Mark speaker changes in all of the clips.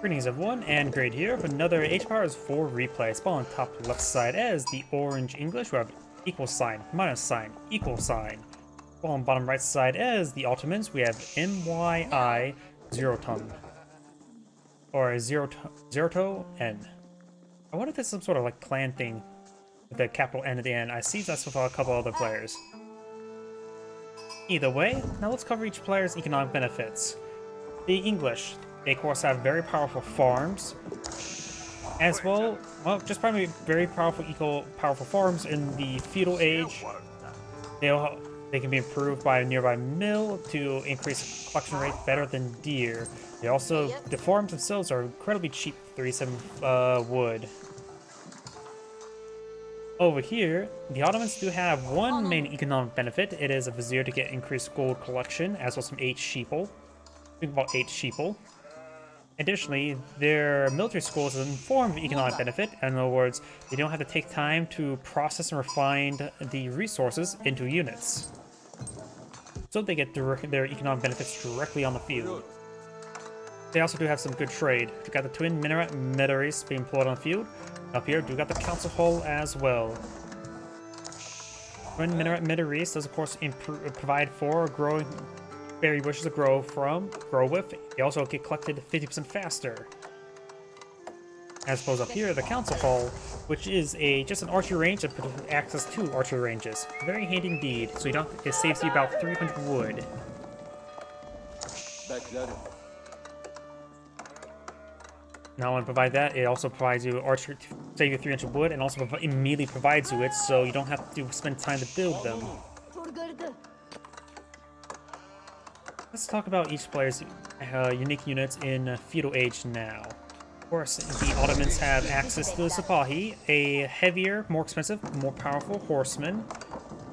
Speaker 1: Greetings everyone, and great here with another Age of Empires 4 replay. Spawn on top left side as the orange English, we have equal sign, minus sign, equal sign. Spawn on bottom right side as the Ottomans, we have mYi ZertoN. Or ZertoN. I wonder if there's some sort of like clan thing with the capital N at the end. I see that's with a couple other players. Either way, now let's cover each player's economic benefits. The English. They, of course, have very powerful farms, as well, just probably very powerful farms in the feudal age. They can be improved by a nearby mill to increase collection rate better than deer. The farms themselves are incredibly cheap, 37 wood. Over here, the Ottomans do have one main economic benefit. It is a vizier to get increased gold collection, as well as some 8 sheeple. Think about 8 sheeple. Additionally, their military school is a form of economic benefit. In other words, they don't have to take time to process and refine the resources into units. So they get their economic benefits directly on the field. They also do have some good trade. We've got the twin minaret meaderies being employed on the field. Up here, we've got the council hall as well. Twin minaret meaderies does, of course, provide for growing berry bushes to grow with. They also get collected 50% faster. As opposed up here, the council hall, which is just an archery range that provides access to archery ranges. Very handy indeed. So it saves you about 300 wood. Not only provide that, it also provides you archery to save you 300 wood, and also immediately provides you it, so you don't have to spend time to build them. Let's talk about each player's unique units in feudal age now. Of course, the Ottomans have access to the Sipahi, a heavier, more expensive, more powerful horseman.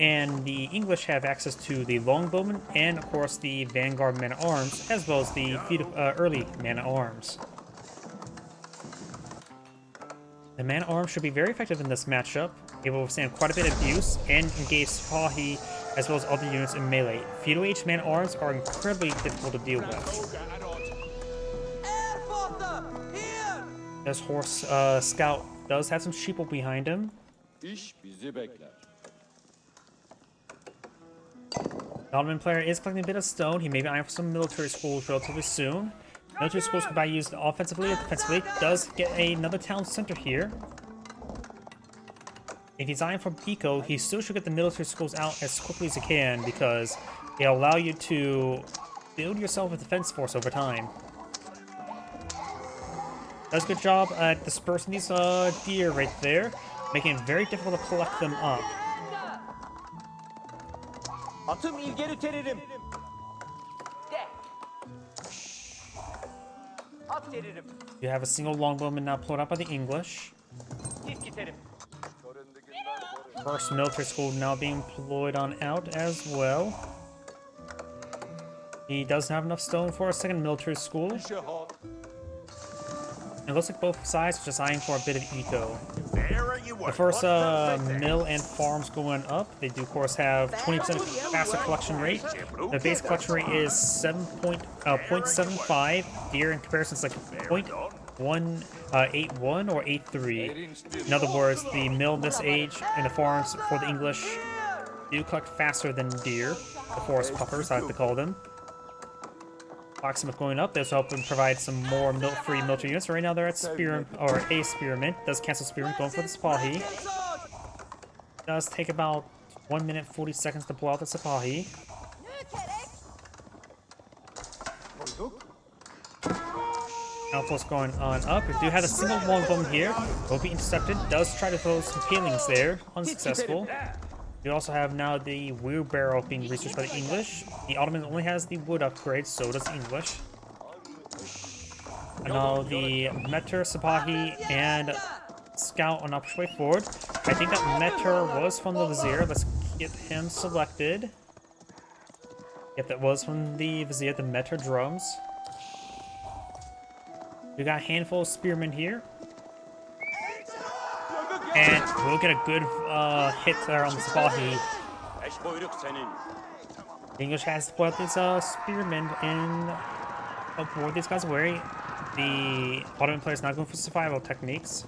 Speaker 1: And the English have access to the longbowmen and, of course, the vanguard man-at-arms, as well as the early man-at-arms. The man-at-arms should be very effective in this matchup, able to withstand quite a bit of abuse, and engage Sipahi as well as other units in melee. Feudal age man-at-arms are incredibly difficult to deal with. This horse scout does have some sheeple behind him. The Ottoman player is collecting a bit of stone. He may be eyeing for some military schools relatively soon. Military schools can be used offensively or defensively. Does get another town center here. If he's eyeing for eco, he still should get the military schools out as quickly as he can, because they'll allow you to build yourself a defense force over time. Does a good job at dispersing these deer right there, making it very difficult to collect them up. You have a single longbowman now pulled up by the English. First military school now being employed on out as well. He doesn't have enough stone for a second military school. It looks like both sides are just eyeing for a bit of eco. The first mill and farms going up, they do of course have 20% faster collection rate. The base collection rate is 0.75. Deer in comparison is like 0.181 or 83. In other words, the mill in this age and the farms for the English do collect faster than deer. The forest puppers, I like to call them. Locksmith going up, this will help them provide some more free military units. Right now they're at a spearmint. Does cancel spearmint, going for the Sipahi. Does take about 1 minute 40 seconds to blow out the Sipahi. Outpost going on up. We do have a single longbowman here. Will be intercepted. Does try to throw some palings there. Unsuccessful. We also have now the wheelbarrow being researched by the English. The Ottoman only has the wood upgrade, so does the English. And now the Meter, Sipahi, and Scout on opposite way forward. I think that Meter was from the Vizier. Let's get him selected. Yep, that was from the Vizier, the Meter drums. We got a handful of spearmen here. And we'll get a good hit there on the Sipahi. The English has to put these spearmen in aboard these guys wary. The Ottoman player is not going for survival techniques.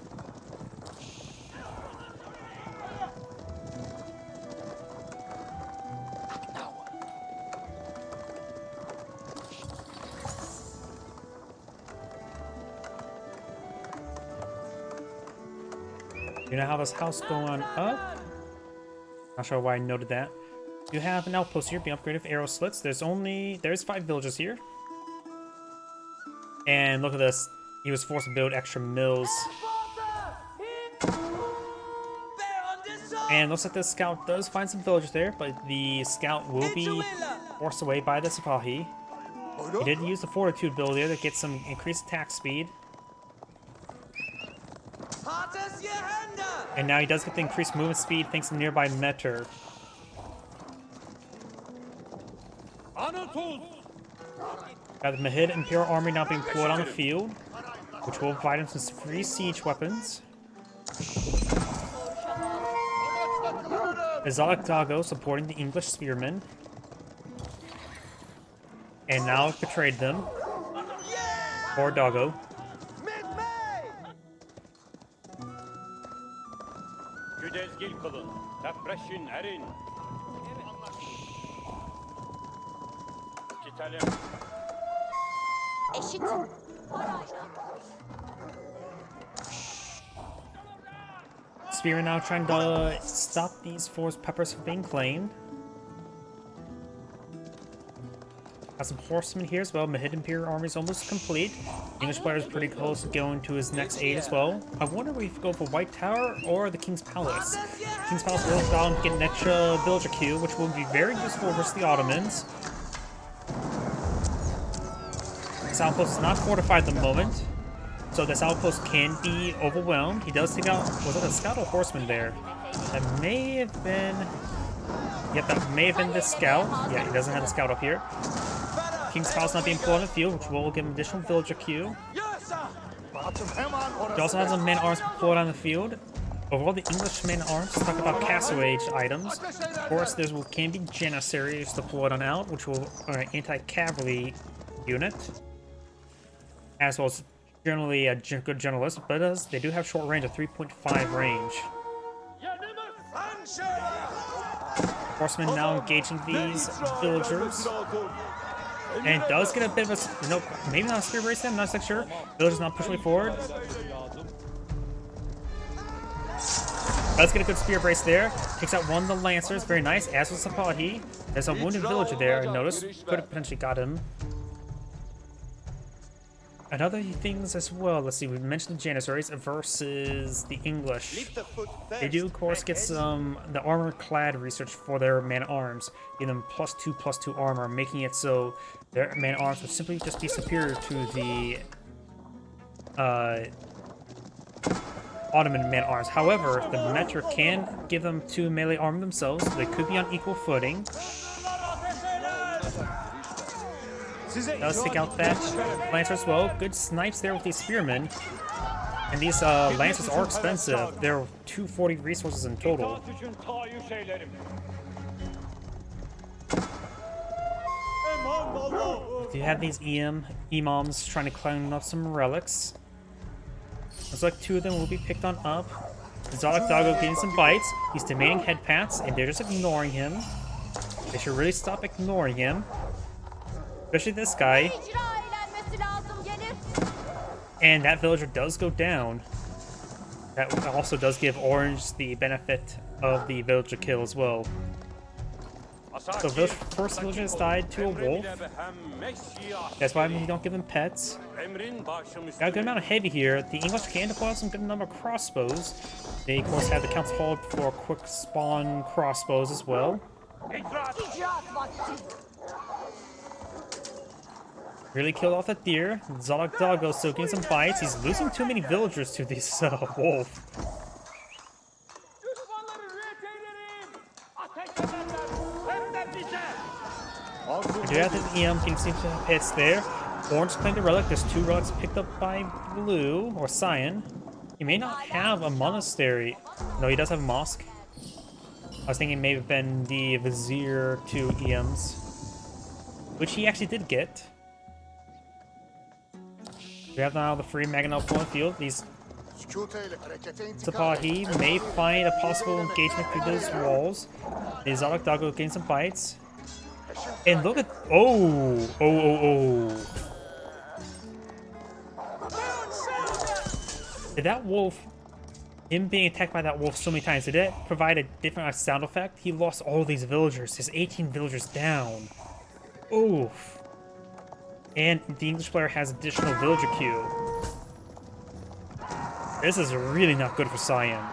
Speaker 1: You know how this house going up? Not sure why I noted that. You have an outpost here being upgraded with arrow slits. There's 5 villages here. And look at this. He was forced to build extra mills. And looks like the scout does find some villagers there, but the scout will be forced away by the Sipahi. He did use the fortitude build there to get some increased attack speed. And now he does get the increased movement speed thanks to nearby Metter. Got the Mahid Imperial Army now being pulled on the field, which will provide him some free siege weapons. Azalak Dago supporting the English spearmen. And now betrayed them. Poor Dago. Spearmen now trying to stop these forest peppers from being claimed. Got some horsemen here as well. Mahid Imperial Army is almost complete. English player is pretty close to going to his next aid as well. I wonder if we go for White Tower or the King's Palace. King's Palace will allow him to get an extra villager queue, which will be very useful versus the Ottomans. This outpost is not fortified at the moment, so this outpost can be overwhelmed. He does take out, was it a scout or horseman there? That may have been, yep, that may have been the scout. Yeah, he doesn't have the scout up here. King's Palace not being pulled on the field, which will give him additional villager queue. He also has some man-at-arms pulled on the field. Overall, the English man-at-arms talk about castle age items. Of course, there can be janissaries deployed on out, which will anti-cavalry unit, as well as generally a good generalist, but they do have short range of 3.5 range. Horsemen now engaging these villagers. And it does get a bit of a, maybe not a spear race then, I'm not so sure. Villagers not pushing forward. Does get a good spear brace there. Takes out one of the lancers, very nice, as was Sapahi. There's a wounded villager there, I noticed. Could have potentially got him. And other things as well. Let's see, we mentioned the Janissaries versus the English. They do, of course, get some the armor-clad research for their man-at-arms. Give them +2/+2 armor, making it so their man-at-arms will simply just be superior to the Ottoman man-at-arms. However, the Metter can give them 2 melee armor themselves, so they could be on equal footing. Does take out that lancer as well. Good snipes there with these spearmen. And these lancers are expensive. They're 240 resources in total. Do you have these imams trying to climb up some relics? Looks like 2 of them will be picked on up. Zalak Dago getting some bites. He's demanding head pats, and they're just ignoring him. They should really stop ignoring him. Especially this guy. And that villager does go down. That also does give Orange the benefit of the villager kill as well. So first villager has died to a wolf. That's why we don't give them pets. Got a good amount of heavy here. The English can deploy some good number of crossbows. They of course have the council hold for quick spawn crossbows as well. Really killed off that deer. Zalak Dago still getting some bites. He's losing too many villagers to this wolf. I do have the EM getting some hits there. Orange claimed the relic. There's 2 relics picked up by Blue, or Cyan. He may not have a monastery. No, he does have a mosque. I was thinking it may have been the Vizier to EMs, which he actually did get. We have now the free Maganel flowing field. These Sapahi may find a possible engagement through those walls. The Exotic Doggo getting some bites. And look at... Oh! Did that wolf... Him being attacked by that wolf so many times, did it provide a different sound effect? He lost all these villagers. His 18 villagers down. Oof. And the English player has additional villager queue. This is really not good for Cyan.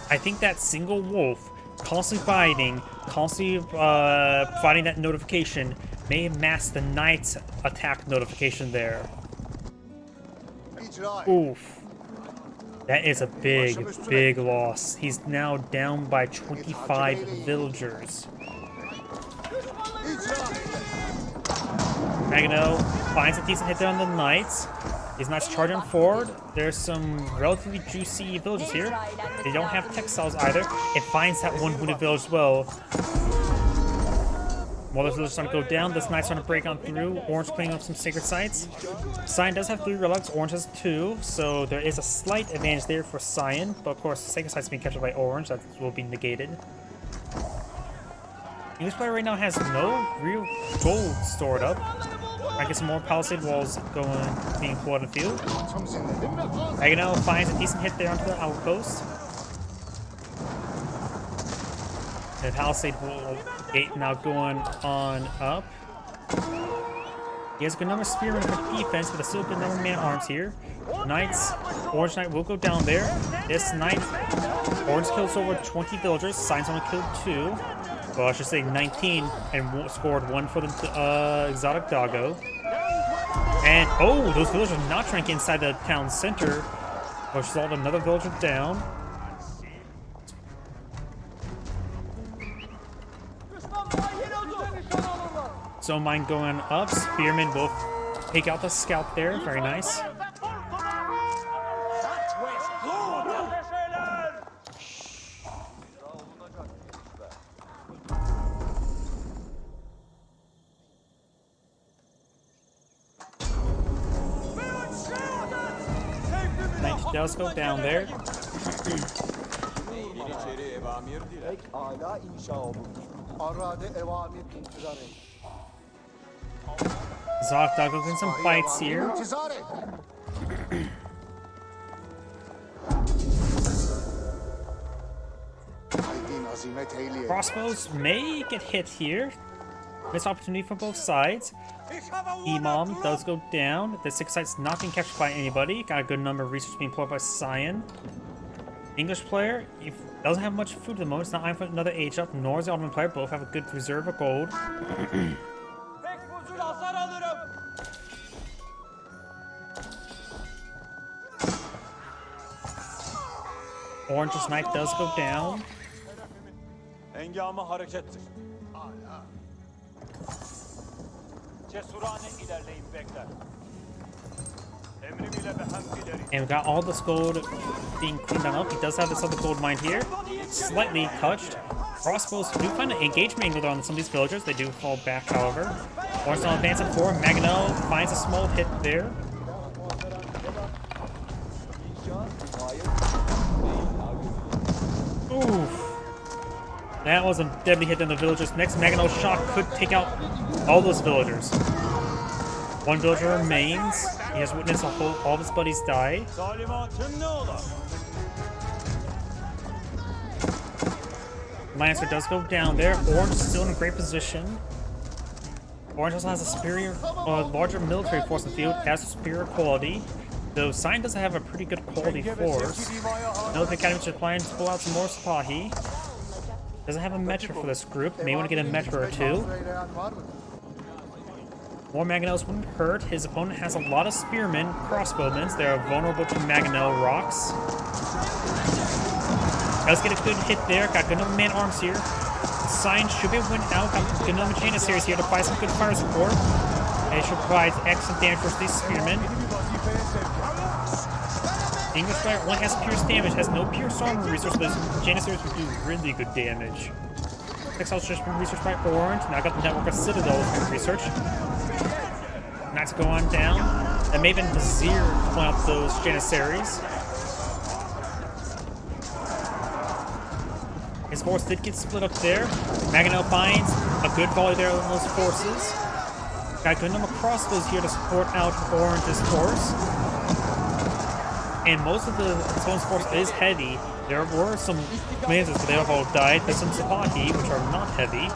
Speaker 1: I think that single wolf, constantly biting, constantly providing that notification, may mask the knight's attack notification there. Oof. That is a big loss. He's now down by 25 villagers. Magano finds a decent hit there on the knights. These knights charging forward. There's some relatively juicy villages here. They don't have textiles either. It finds that one wounded village as well. While the villagers starting to go down, this knight's starting to break on through. Orange playing up some sacred sites. Cyan does have 3 relics. Orange has 2, so there is a slight advantage there for Cyan. But of course, the sacred sites being captured by Orange, that will be negated. English player right now has no real gold stored up. I get some more palisade walls being pulled in the field. Magano finds a decent hit there onto the outpost. The palisade wall gate now going on up. He has a good number of spearmen for defense, but there's still a good number of man-arms here. Knights, Orange Knight will go down there. This Knight, Orange kills over 20 villagers. Cyan's only killed 2. Well, I should say 19, and scored 1 for the Exotic Doggo. And, oh, those villagers are not trying to get inside the town center, which resulted in another villager down. So mine going up. Spearmen will take out the scout there. Very nice. Does go down there. Exotic Doggo getting some bites here. Crossbows may get hit here. Missed opportunity for both sides. Imam does go down. The 6 sites not being captured by anybody. Got a good number of research being pulled up by Cyan. English player doesn't have much food at the moment. It's not eyeing for another age up. Nor is the Ottoman player. Both have a good reserve of gold. Orange's Knight does go down. And we got all this gold being cleaned up. He does have this other gold mine here. Slightly touched. Crossbows do find an engagement angle on some of these villagers. They do fall back, however. Orange now advancing forward. Magano finds a small hit there. Oof. That was a deadly hit on the villagers. Next Magano shot could take out all those villagers. 1 villager remains. He has witnessed all of his buddies die. Lancer does go down there. Orange is still in a great position. Orange also has a superior, larger military force in the field, has superior quality. Though Cyan doesn't have a pretty good quality force. Military Academy is planning to pull out some more Sipahi. Doesn't have a metra for this group. May want to get a metra or 2. More Mangonels wouldn't hurt. His opponent has a lot of spearmen, crossbowmen. They are vulnerable to Mangonel rocks. Does get a good hit there. Got good number of man-arms here. Cyan should be able to win out. Got good number of Janissaries here to provide some good fire support. It should provide excellent damage for these spearmen. The English player only has pierce damage, has no pierce armor resource, but Janissaries would do really good damage. Next house just been researched by Orange. Now I got the network of Citadels being researched. Knights go on down. That may have been Vizier pulling out those Janissaries. His force did get split up there. Maganel finds a good volley there on those forces. Got a good number of crossbows here to support out Orange's force. And most of the opponent's force is heavy. There were some commanders, but they have all died. There's some Sabahi, which are not heavy.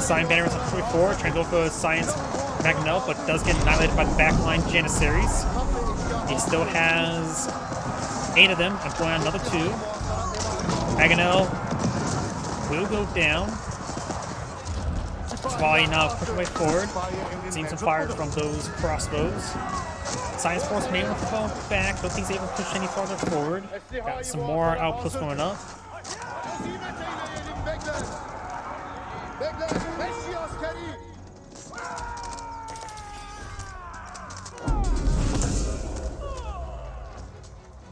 Speaker 1: Sign Banner is up 24, trying to go for Science Maganel, but does get annihilated by the backline Janissaries. He still has 8 of them, and pulling out another 2. Maganel will go down. Sabahi now push away forward. Seeing some fire from those crossbows. Science Force may have fallen back, don't think he's able to push any farther forward. Got some more outposts going up.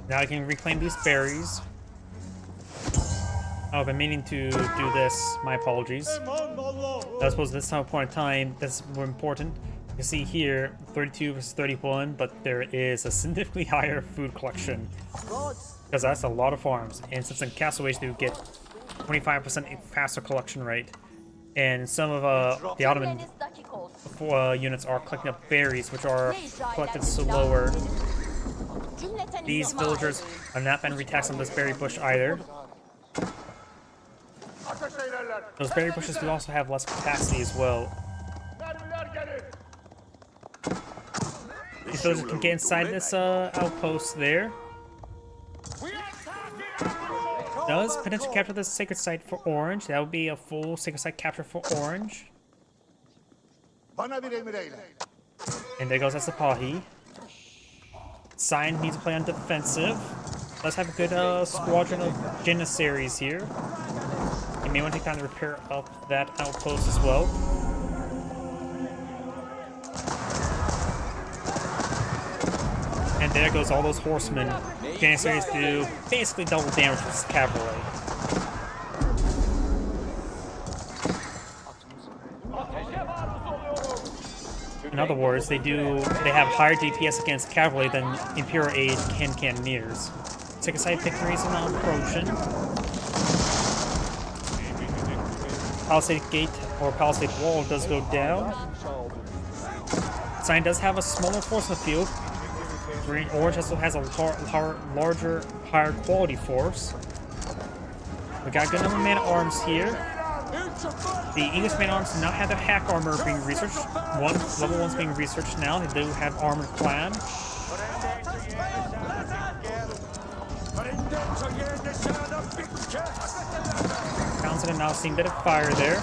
Speaker 1: Now I can reclaim these berries. Oh, I've been meaning to do this. My apologies. I suppose this point in time, that's more important. You can see here, 32 versus 31, but there is a significantly higher food collection. Because that's a lot of farms. And since in Castaways they get 25% faster collection rate. And some of the Ottoman units are collecting up berries, which are collected slower. These villagers are not been retaxed on this berry bush either. Those berry bushes do also have less capacity as well. These villagers can get inside this outpost there. Does potentially capture the sacred site for Orange. That would be a full sacred site capture for Orange. And there goes Asapahi. Sign needs to play on defensive. Let's have a good squadron of Janissaries here. You may want to take time to repair up that outpost as well. And there goes all those horsemen. Janissaries do basically double damage with this cavalry. In other words, they have higher DPS against cavalry than Imperial Age cannoneers. Second side victories are now approaching. Palisade Gate or Palisade Wall does go down. Sign does have a smaller force in the field. Green Orange also has a larger, higher quality force. We got a good number of man-at-arms here. The English man-at-arms do not have their hack armor being researched. Level 1's being researched now. They do have armored clad. Townsend are now seeing a bit of fire there.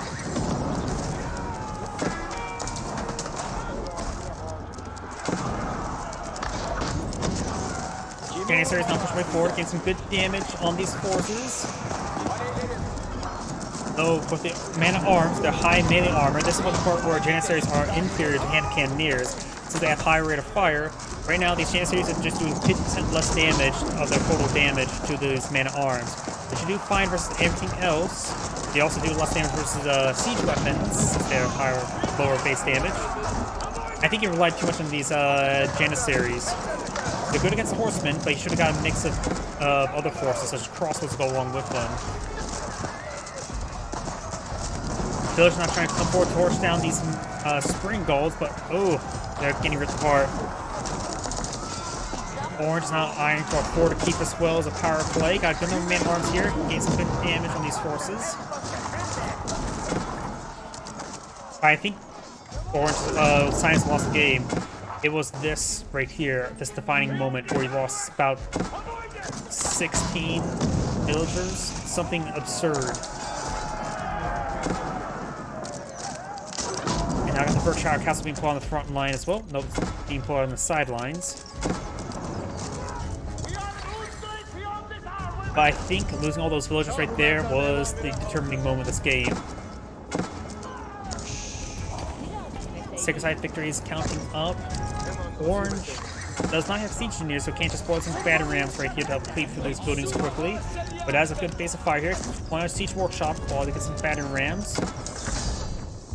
Speaker 1: Janissaries now push way forward, getting some good damage on these forces. Though with the man-at-arms, their high melee armor, this is the part where Janissaries are inferior to hand cannoneers, since they have high rate of fire. Right now, these Janissaries are just doing 50% less damage of their total damage to these man-at-arms. Which you do fine versus everything else. They also do less damage versus siege weapons, since they have lower base damage. I think you relied too much on these Janissaries. They're good against the horsemen, but you should have got a mix of other forces, such as crossbows to go along with them. Villagers not trying to come forward to horse down these spring gulls, but oh, they're getting ripped apart. Orange is now eyeing for a 4 to keep as well as a power play. Got a good number of man-at-arms here, gain some good damage on these forces. I think Orange Science lost the game. It was this right here, this defining moment where he lost about 16 villagers. Something absurd. And now I got the Berkshire Castle being pulled on the front line as well. Nope, being pulled on the sidelines. But I think losing all those villagers right there was the determining moment of this game. Sacred Side victory is counting up. Orange does not have siege engineers, so can't just spoil some battering rams right here to help cleave through these buildings quickly. But has a good base of fire here. Point out siege workshop while they get some battering rams.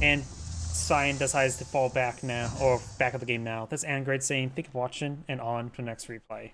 Speaker 1: And Cyan decides to fall back now, or back of the game now. That's Angrade saying, thank you for watching, and on to the next replay.